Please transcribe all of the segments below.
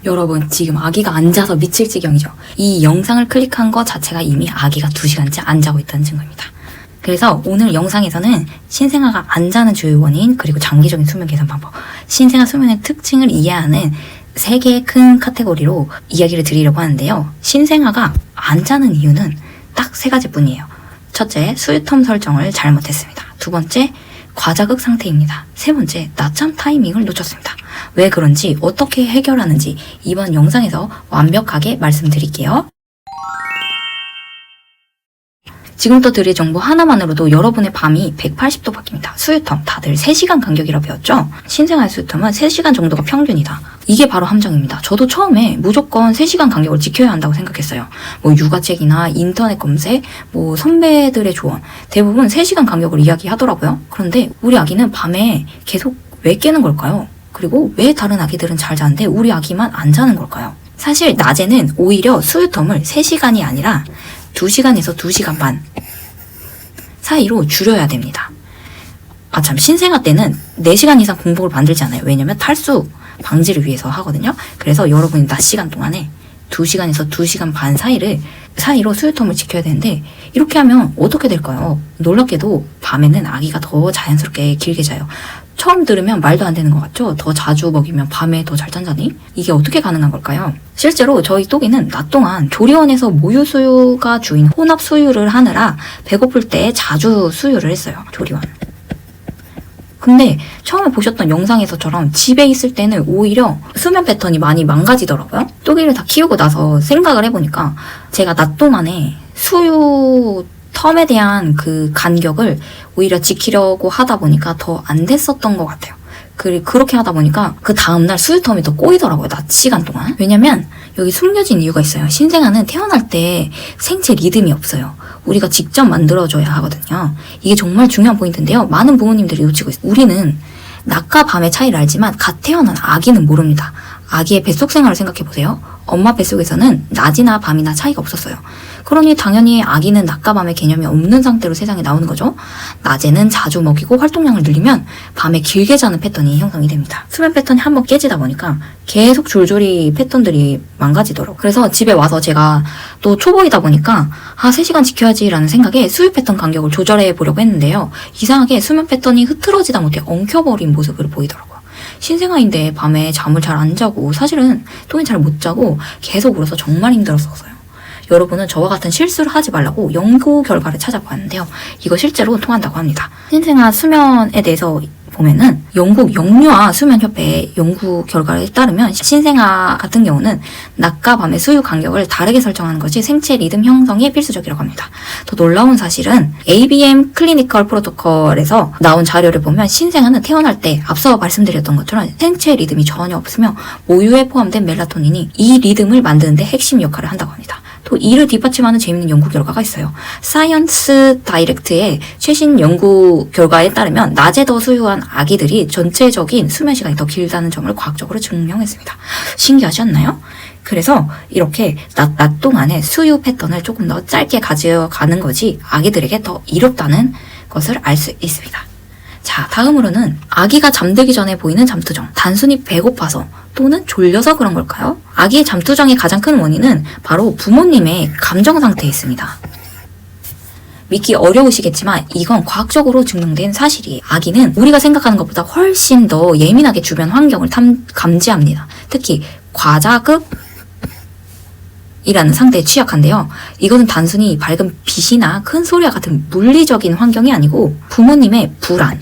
여러분 지금 아기가 안 자서 미칠 지경이죠. 이 영상을 클릭한 것 자체가 이미 아기가 2시간째 안 자고 있다는 증거입니다. 그래서 오늘 영상에서는 신생아가 안 자는 주요 원인 그리고 장기적인 수면 개선 방법, 신생아 수면의 특징을 이해하는 3개의 큰 카테고리로 이야기를 드리려고 하는데요. 신생아가 안 자는 이유는 딱 3가지뿐이에요. 첫째, 수유텀 설정을 잘못했습니다. 두 번째, 과자극 상태입니다. 세 번째, 낮잠 타이밍을 놓쳤습니다. 왜 그런지 어떻게 해결하는지 이번 영상에서 완벽하게 말씀드릴게요. 지금부터 드릴 정보 하나만으로도 여러분의 밤이 180도 바뀝니다. 수유텀, 다들 3시간 간격이라 배웠죠? 신생아 수유텀은 3시간 정도가 평균이다. 이게 바로 함정입니다. 저도 처음에 무조건 3시간 간격을 지켜야 한다고 생각했어요. 육아책이나 인터넷 검색, 선배들의 조언, 대부분 3시간 간격을 이야기하더라고요. 그런데 우리 아기는 밤에 계속 왜 깨는 걸까요? 그리고 왜 다른 아기들은 잘 자는데 우리 아기만 안 자는 걸까요? 사실 낮에는 오히려 수유텀을 3시간이 아니라 2시간에서 2시간 반 사이로 줄여야 됩니다. 참, 신생아 때는 4시간 이상 공복을 만들지 않아요. 왜냐면 탈수 방지를 위해서 하거든요. 그래서 여러분이 낮 시간 동안에 2시간에서 2시간 반 사이로 수유텀을 지켜야 되는데, 이렇게 하면 어떻게 될까요? 놀랍게도 밤에는 아기가 더 자연스럽게 길게 자요. 처음 들으면 말도 안 되는 것 같죠? 더 자주 먹이면 밤에 더 잘 잔다니? 이게 어떻게 가능한 걸까요? 실제로 저희 또기는 낮 동안 조리원에서 모유 수유가 주인 혼합 수유를 하느라 배고플 때 자주 수유를 했어요. 조리원. 근데 처음에 보셨던 영상에서처럼 집에 있을 때는 오히려 수면 패턴이 많이 망가지더라고요. 또기를 다 키우고 나서 생각을 해보니까 제가 낮 동안에 수유 텀에 대한 그 간격을 오히려 지키려고 하다 보니까 더 안 됐었던 것 같아요. 그렇게 하다 보니까 그 다음날 수유텀이 더 꼬이더라고요. 낮 시간 동안. 왜냐면 여기 숨겨진 이유가 있어요. 신생아는 태어날 때 생체 리듬이 없어요. 우리가 직접 만들어줘야 하거든요. 이게 정말 중요한 포인트인데요. 많은 부모님들이 놓치고 있어요. 우리는 낮과 밤의 차이를 알지만 갓 태어난 아기는 모릅니다. 아기의 뱃속 생활을 생각해보세요. 엄마 뱃속에서는 낮이나 밤이나 차이가 없었어요. 그러니 당연히 아기는 낮과 밤의 개념이 없는 상태로 세상에 나오는 거죠. 낮에는 자주 먹이고 활동량을 늘리면 밤에 길게 자는 패턴이 형성이 됩니다. 수면 패턴이 한번 깨지다 보니까 계속 줄줄이 패턴들이 망가지더라고요. 그래서 집에 와서 제가 또 초보이다 보니까 3시간 지켜야지라는 생각에 수유 패턴 간격을 조절해 보려고 했는데요. 이상하게 수면 패턴이 흐트러지다 못해 엉켜버린 모습을 보이더라고요. 신생아인데 밤에 잠을 잘 안 자고, 사실은 또는 잘 못 자고 계속 울어서 정말 힘들었었어요. 여러분은 저와 같은 실수를 하지 말라고 연구 결과를 찾아보았는데요. 이거 실제로 통한다고 합니다. 신생아 수면에 대해서 보면은 영국 영유아 수면협회의 연구 결과에 따르면 신생아 같은 경우는 낮과 밤의 수유 간격을 다르게 설정하는 것이 생체 리듬 형성에 필수적이라고 합니다. 더 놀라운 사실은 ABM 클리니컬 프로토콜에서 나온 자료를 보면 신생아는 태어날 때 앞서 말씀드렸던 것처럼 생체 리듬이 전혀 없으며 모유에 포함된 멜라토닌이 이 리듬을 만드는 데 핵심 역할을 한다고 합니다. 또 이를 뒷받침하는 재밌는 연구 결과가 있어요. 사이언스 다이렉트의 최신 연구 결과에 따르면 낮에 더 수유한 아기들이 전체적인 수면 시간이 더 길다는 점을 과학적으로 증명했습니다. 신기하지 않나요? 그래서 이렇게 낮 동안의 수유 패턴을 조금 더 짧게 가져가는 것이 아기들에게 더 이롭다는 것을 알 수 있습니다. 자, 다음으로는 아기가 잠들기 전에 보이는 잠투정. 단순히 배고파서 또는 졸려서 그런 걸까요? 아기의 잠투정의 가장 큰 원인은 바로 부모님의 감정 상태에 있습니다. 믿기 어려우시겠지만 이건 과학적으로 증명된 사실이에요. 아기는 우리가 생각하는 것보다 훨씬 더 예민하게 주변 환경을 감지합니다. 특히 과자급 이라는 상태에 취약한데요. 이거는 단순히 밝은 빛이나 큰 소리와 같은 물리적인 환경이 아니고 부모님의 불안,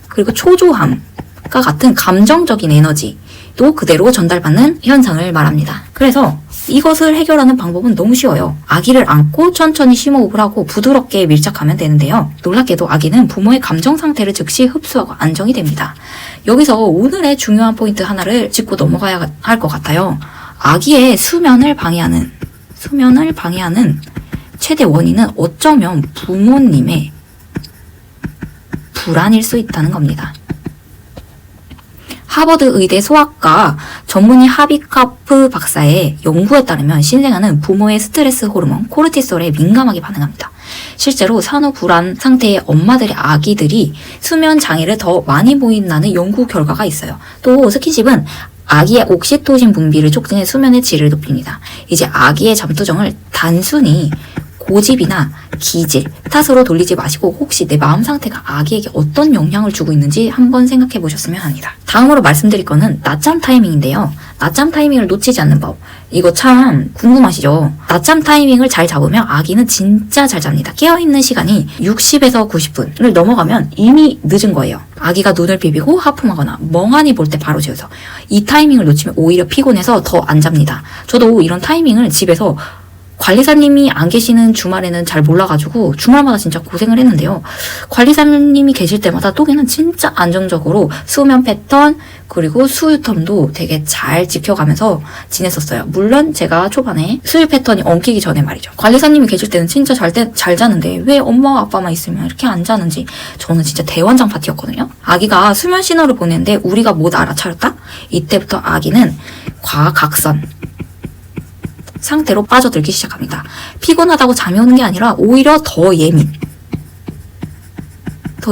그리고 초조함과 같은 감정적인 에너지도 그대로 전달받는 현상을 말합니다. 그래서 이것을 해결하는 방법은 너무 쉬워요. 아기를 안고 천천히 심호흡을 하고 부드럽게 밀착하면 되는데요. 놀랍게도 아기는 부모의 감정 상태를 즉시 흡수하고 안정이 됩니다. 여기서 오늘의 중요한 포인트 하나를 짚고 넘어가야 할 것 같아요. 아기의 수면을 방해하는 최대 원인은 어쩌면 부모님의 불안일 수 있다는 겁니다. 하버드 의대 소아과 전문의 하비카프 박사의 연구에 따르면 신생아는 부모의 스트레스 호르몬 코르티솔에 민감하게 반응합니다. 실제로 산후 불안 상태의 엄마들의 아기들이 수면 장애를 더 많이 보인다는 연구 결과가 있어요. 또 스킨십은 아기의 옥시토신 분비를 촉진해 수면의 질을 높입니다. 이제 아기의 잠투정을 단순히 고집이나 기질 탓으로 돌리지 마시고 혹시 내 마음 상태가 아기에게 어떤 영향을 주고 있는지 한번 생각해 보셨으면 합니다. 다음으로 말씀드릴 거는 낮잠 타이밍인데요. 낮잠 타이밍을 놓치지 않는 법. 이거 참 궁금하시죠? 낮잠 타이밍을 잘 잡으면 아기는 진짜 잘 잡니다. 깨어있는 시간이 60에서 90분을 넘어가면 이미 늦은 거예요. 아기가 눈을 비비고 하품하거나 멍하니 볼 때 바로 재워서 이 타이밍을 놓치면 오히려 피곤해서 더 안 잡니다. 저도 이런 타이밍을 집에서 관리사님이 안 계시는 주말에는 잘 몰라가지고 주말마다 진짜 고생을 했는데요. 관리사님이 계실 때마다 또기는 진짜 안정적으로 수면 패턴 그리고 수유텀도 되게 잘 지켜가면서 지냈었어요. 물론 제가 초반에 수유 패턴이 엉키기 전에 말이죠. 관리사님이 계실 때는 진짜 잘 자는데 왜 엄마 아빠만 있으면 이렇게 안 자는지 저는 진짜 대환장 파티였거든요. 아기가 수면 신호를 보내는데 우리가 못 알아차렸다? 이때부터 아기는 과각선 상태로 빠져들기 시작합니다. 피곤하다고 잠이 오는 게 아니라 오히려 더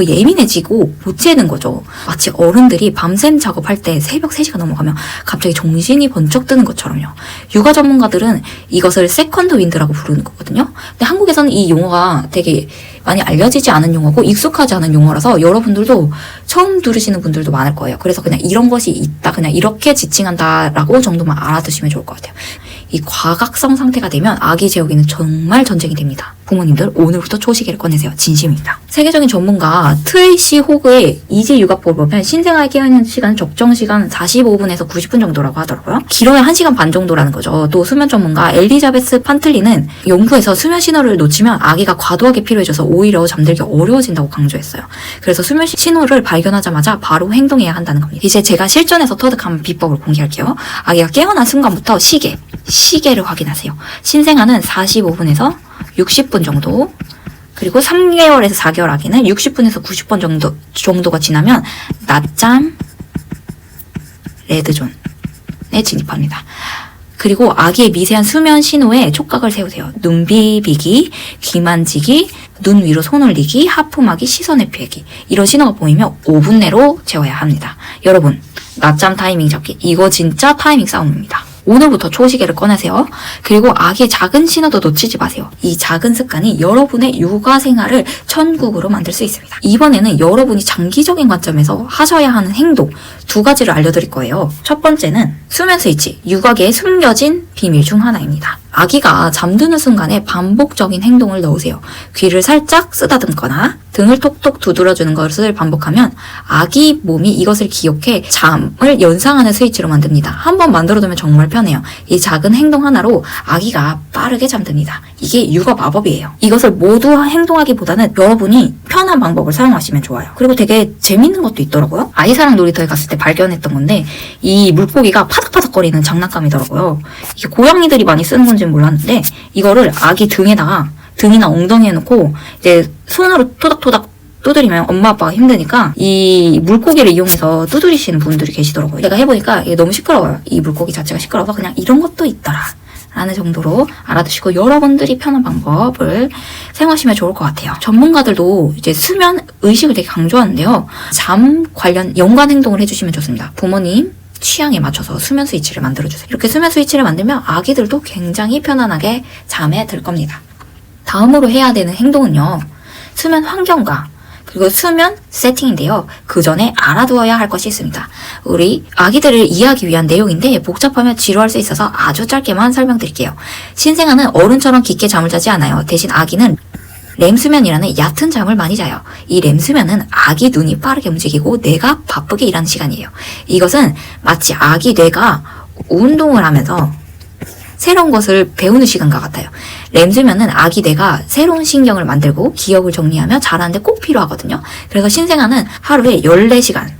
예민해지고 못 재는 거죠. 마치 어른들이 밤샘 작업할 때 새벽 3시가 넘어가면 갑자기 정신이 번쩍 드는 것처럼요. 육아 전문가들은 이것을 세컨드 윈드라고 부르는 거거든요. 근데 한국에서는 이 용어가 되게 많이 알려지지 않은 용어고 익숙하지 않은 용어라서 여러분들도 처음 들으시는 분들도 많을 거예요. 그래서 그냥 이런 것이 있다, 그냥 이렇게 지칭한다라고 정도만 알아두시면 좋을 것 같아요. 이 과각성 상태가 되면 아기 재우기는 정말 전쟁이 됩니다. 부모님들 오늘부터 초시계를 꺼내세요. 진심입니다. 세계적인 전문가 트레이시 호그의 이지 육아법을 보면 신생아에 깨어있는 시간 적정 시간 45분에서 90분 정도라고 하더라고요. 길어야 1시간 반 정도라는 거죠. 또 수면 전문가 엘리자베스 판틀리는 연구에서 수면 신호를 놓치면 아기가 과도하게 피로해져서 오히려 잠들기 어려워진다고 강조했어요. 그래서 수면 신호를 발견하자마자 바로 행동해야 한다는 겁니다. 이제 제가 실전에서 터득한 비법을 공개할게요. 아기가 깨어난 순간부터 시계를 확인하세요. 신생아는 45분에서 60분 정도, 그리고 3개월에서 4개월 아기는 60분에서 90분 정도가 지나면 낮잠 레드존에 진입합니다. 그리고 아기의 미세한 수면 신호에 촉각을 세우세요. 눈 비비기, 귀 만지기, 눈 위로 손 올리기, 하품하기, 시선을 피하기. 이런 신호가 보이면 5분 내로 재워야 합니다. 여러분, 낮잠 타이밍 잡기. 이거 진짜 타이밍 싸움입니다. 오늘부터 초시계를 꺼내세요. 그리고 아기의 작은 신호도 놓치지 마세요. 이 작은 습관이 여러분의 육아 생활을 천국으로 만들 수 있습니다. 이번에는 여러분이 장기적인 관점에서 하셔야 하는 행동 2가지를 알려드릴 거예요. 첫 번째는 수면 스위치, 육아계에 숨겨진 비밀 중 하나입니다. 아기가 잠드는 순간에 반복적인 행동을 넣으세요. 귀를 살짝 쓰다듬거나 등을 톡톡 두드려주는 것을 반복하면 아기 몸이 이것을 기억해 잠을 연상하는 스위치로 만듭니다. 한번 만들어두면 정말 편해요. 이 작은 행동 하나로 아기가 빠르게 잠듭니다. 이게 육아 마법이에요. 이것을 모두 행동하기보다는 여러분이 편한 방법을 사용하시면 좋아요. 그리고 되게 재밌는 것도 있더라고요. 아이사랑 놀이터에 갔을 때 발견했던 건데 이 물고기가 파닥파닥거리는 장난감이더라고요. 이게 고양이들이 많이 쓰는 건지는 몰랐는데 이거를 아기 등이나 엉덩이에 놓고 이제 손으로 토닥토닥 두드리면 엄마 아빠가 힘드니까 이 물고기를 이용해서 두드리시는 분들이 계시더라고요. 제가 해보니까 이게 너무 시끄러워요. 이 물고기 자체가 시끄러워서 그냥 이런 것도 있더라 라는 정도로 알아두시고 여러분들이 편한 방법을 사용하시면 좋을 것 같아요. 전문가들도 이제 수면 의식을 되게 강조하는데요. 잠 관련 연관 행동을 해주시면 좋습니다. 부모님 취향에 맞춰서 수면 스위치를 만들어주세요. 이렇게 수면 스위치를 만들면 아기들도 굉장히 편안하게 잠에 들 겁니다. 다음으로 해야 되는 행동은요. 수면 환경과 그리고 수면 세팅인데요. 그 전에 알아두어야 할 것이 있습니다. 우리 아기들을 이해하기 위한 내용인데 복잡하면 지루할 수 있어서 아주 짧게만 설명드릴게요. 신생아는 어른처럼 깊게 잠을 자지 않아요. 대신 아기는 렘수면이라는 얕은 잠을 많이 자요. 이 렘수면은 아기 눈이 빠르게 움직이고 뇌가 바쁘게 일하는 시간이에요. 이것은 마치 아기 뇌가 운동을 하면서 새로운 것을 배우는 시간과 같아요. 렘수면은 아기 뇌가 새로운 신경을 만들고 기억을 정리하며 자라는데 꼭 필요하거든요. 그래서 신생아는 하루에 14시간에서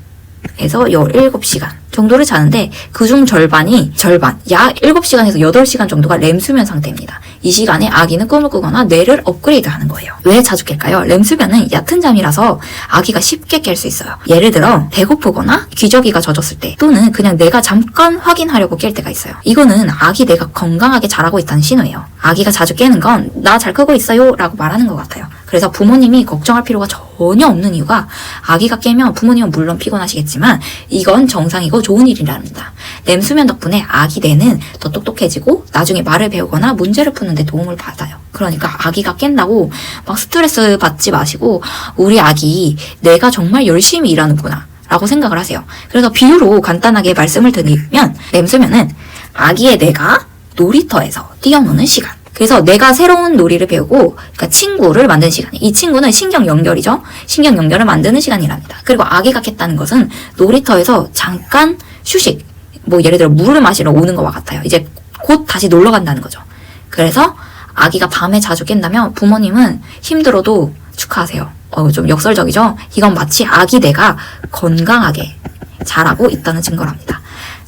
17시간 정도를 자는데 그중 절반, 약 7시간에서 8시간 정도가 렘수면 상태입니다. 이 시간에 아기는 꿈을 꾸거나 뇌를 업그레이드하는 거예요. 왜 자주 깰까요? 렘수면은 얕은 잠이라서 아기가 쉽게 깰 수 있어요. 예를 들어 배고프거나 기저귀가 젖었을 때 또는 그냥 내가 잠깐 확인하려고 깰 때가 있어요. 이거는 아기 뇌가 건강하게 자라고 있다는 신호예요. 아기가 자주 깨는 건 나 잘 크고 있어요 라고 말하는 것 같아요. 그래서 부모님이 걱정할 필요가 전혀 없는 이유가 아기가 깨면 부모님은 물론 피곤하시겠지만 이건 정상이고 좋은 일이랍니다. 렘 수면 덕분에 아기 뇌는 더 똑똑해지고 나중에 말을 배우거나 문제를 푸는 데 도움을 받아요. 그러니까 아기가 깬다고 막 스트레스 받지 마시고 우리 아기 뇌가 정말 열심히 일하는구나 라고 생각을 하세요. 그래서 비유로 간단하게 말씀을 드리면 렘 수면은 아기의 뇌가 놀이터에서 뛰어노는 시간. 그래서 내가 새로운 놀이를 배우고 그러니까 친구를 만드는 시간이 이 친구는 신경 연결이죠. 신경 연결을 만드는 시간이랍니다. 그리고 아기가 깼다는 것은 놀이터에서 잠깐 휴식 뭐 예를 들어 물을 마시러 오는 것과 같아요. 이제 곧 다시 놀러 간다는 거죠. 그래서 아기가 밤에 자주 깬다면 부모님은 힘들어도 축하하세요. 좀 역설적이죠? 이건 마치 아기 뇌가 건강하게 자라고 있다는 증거랍니다.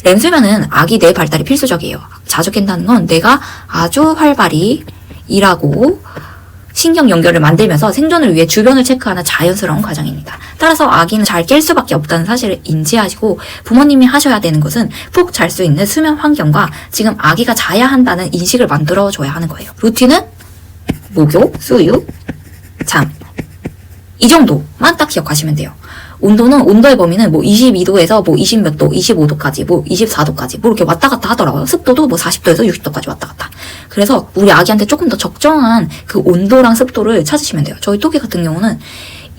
렘 수면은 아기 뇌 발달이 필수적이에요. 자주 깬다는 건 뇌가 아주 활발히 일하고 신경 연결을 만들면서 생존을 위해 주변을 체크하는 자연스러운 과정입니다. 따라서 아기는 잘 깰 수밖에 없다는 사실을 인지하시고 부모님이 하셔야 되는 것은 푹 잘 수 있는 수면 환경과 지금 아기가 자야 한다는 인식을 만들어줘야 하는 거예요. 루틴은 목욕, 수유, 잠. 이 정도만 딱 기억하시면 돼요. 온도의 범위는 뭐 22도에서 뭐 20 몇 도, 25도까지, 뭐 24도까지, 뭐 이렇게 왔다 갔다 하더라고요. 습도도 뭐 40도에서 60도까지 왔다 갔다. 그래서 우리 아기한테 조금 더 적정한 그 온도랑 습도를 찾으시면 돼요. 저희 토끼 같은 경우는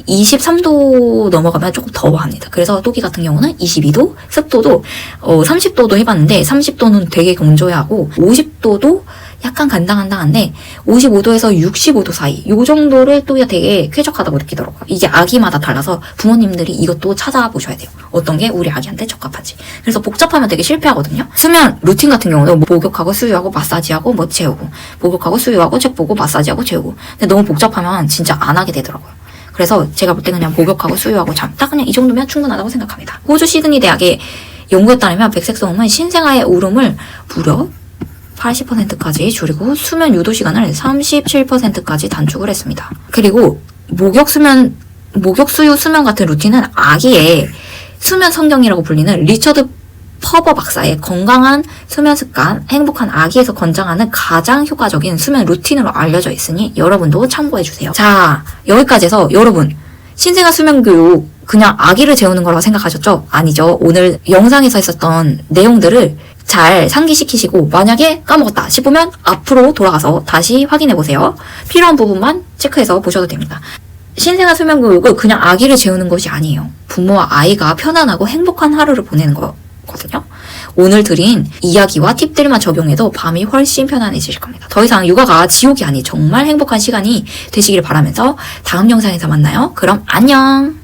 23도 넘어가면 조금 더워합니다. 그래서 토끼 같은 경우는 22도, 습도도 30도도 해봤는데 30도는 되게 건조해하고 50도도 약간 간당간당한데 55도에서 65도 사이 요 정도를 또 되게 쾌적하다고 느끼더라고요. 이게 아기마다 달라서 부모님들이 이것도 찾아보셔야 돼요. 어떤 게 우리 아기한테 적합한지. 그래서 복잡하면 되게 실패하거든요. 수면 루틴 같은 경우는 목욕하고 수유하고 마사지하고 뭐 재우고 목욕하고 수유하고 책 보고 마사지하고 재우고 근데 너무 복잡하면 진짜 안 하게 되더라고요. 그래서 제가 볼 때 그냥 목욕하고 수유하고 잠 딱 그냥 이 정도면 충분하다고 생각합니다. 호주 시드니 대학의 연구에 따르면 백색 소음은 신생아의 울음을 무려 80%까지 줄이고 수면 유도 시간을 37%까지 단축을 했습니다. 그리고 목욕 수유 수면 같은 루틴은 아기의 수면 성경이라고 불리는 리처드 퍼버 박사의 건강한 수면 습관, 행복한 아기에서 권장하는 가장 효과적인 수면 루틴으로 알려져 있으니 여러분도 참고해주세요. 자, 여기까지 해서 여러분 신생아 수면 교육 그냥 아기를 재우는 거라고 생각하셨죠? 아니죠. 오늘 영상에서 있었던 내용들을 잘 상기시키시고 만약에 까먹었다 싶으면 앞으로 돌아가서 다시 확인해보세요. 필요한 부분만 체크해서 보셔도 됩니다. 신생아 수면 교육은 그냥 아기를 재우는 것이 아니에요. 부모와 아이가 편안하고 행복한 하루를 보내는 거거든요. 오늘 드린 이야기와 팁들만 적용해도 밤이 훨씬 편안해지실 겁니다. 더 이상 육아가 지옥이 아닌 정말 행복한 시간이 되시길 바라면서 다음 영상에서 만나요. 그럼 안녕!